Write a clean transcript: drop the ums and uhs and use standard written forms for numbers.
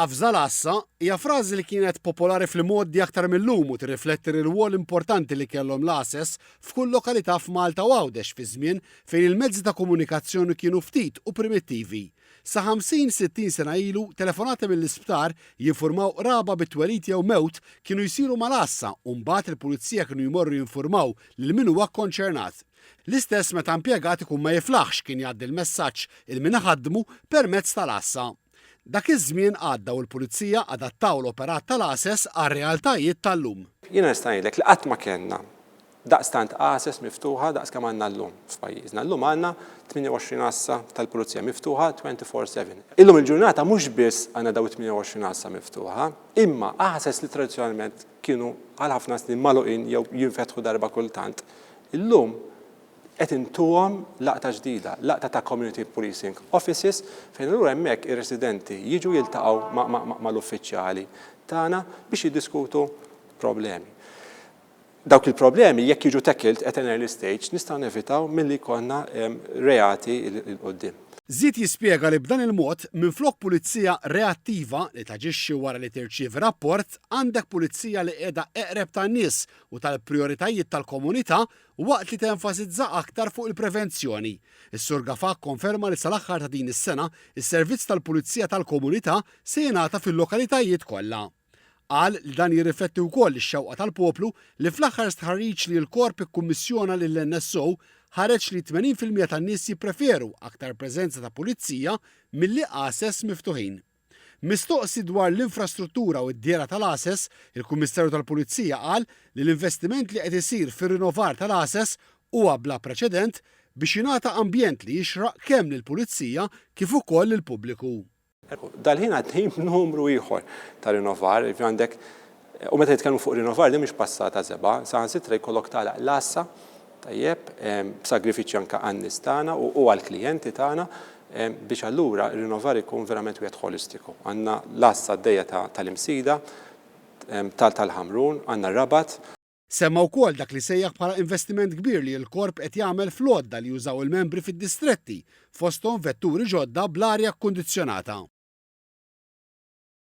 Afżal assa hija frażi li kienet popolari fil-modi aktar mill-lum u tirrifletti r-rwol importanti li kellhom l-Access f'kull lokalità f'Malta u Għawdex fi żmien fejn il-mezzi ta' komunikazzjoni kienu ftit u primittivi. Sa 50-60 sena ilu telefonati mill-isptar jinformaw raba bit-twelid jew mewt kienu jsiru mal-assa u mbagħad il-pulizija kienu jmorru jinformaw lil min huwa kkonċernat. L-istess meta impjegat ikun ma jiflaħx kien jgħaddi l-messaġġ il min ħaddmu permezz tal-assa. Dak iż-żmien għadda u l-pulizija adattaw l-operat tal-Access għar-realtajiet tal-lum. Jiena nista' ngħidlek li qatt ma kellna daqstant Access miftuħa daqs kemm għandna llum f'pajjiżna. Llum għandna 28 assa tal-pulizija miftuħa 24/7. Illum il-ġurnata mhux biss għandna daw 28 assa miftuħa, imma Access li tradizzjonalment kienu għal ħafna snin magħluqin jew jinfetħu darba kultant. Illum qed intuhom laqta ġdida, laqta ta' community policing offices fejn allura hemmhekk ir-residenti jiġu jiltaqgħu mal-uffiċjali tagħna biex jiddiskutu problemi. Dawk il-problemi jekk jiġu tackled at an early stage nistgħu nevitaw milli jkollna reati l qudiem. Żied jispjega li b'dan il-mod minflok pulizija reattiva li taġixxi wara li tirċievi rapport għandek pulizija li qiegħda eqreb tan-nies u tal-prijoritajiet tal-komunità waqt li tenfasizza aktar fuq il-prevenzjoni. Is-Sur Gafak konferma li sal-aħħar ta' din is-sena is-servizz tal-Pulizija tal-Komunità se jingħata fil-lokalitajiet kollha. Qal li dan jirrifletti wkoll ix-xewqa tal-poplu li fl-aħħar stħarriġ li l-korp ikkummissjona lill-NSO ħareġ li 80% tan-nies jippreferu aktar preżenza ta' pulizija milli Access miftuħin. Mistoqsi dwar l-infrastruttura u d-djera tal-Access, il-Kummissarju tal-Pulizija qal li l-investiment li qed isir fir-rinnovar tal-Access huwa bla preċedent biex jingħata ambjent li jixraq kemm lill-Pulizija kif ukoll lill-pubbliku. Dal-ħin għaddejjin numru ieħor ta' rinnovar, għandek u meta jitkellmu fuq rinnovar din mhix passata żeba', saħansitra jkollok tagħlaq l-assa tajjeb b'sagrifiċċju anke għan-nies tagħna u għall-klijenti tagħna biex allura r-rinnovar ikun verament wieħed holistiku. Għandna l-assa għaddejja tal-imsida, tal-ħamrun, għandna r-Rabat. Semma wkoll dak li sejjaħ bħala investiment kbir li l-korp qed jagħmel flodda li jużaw il-membri fid-distretti fosthom vetturi ġodda bl-arja kkundizzjonata.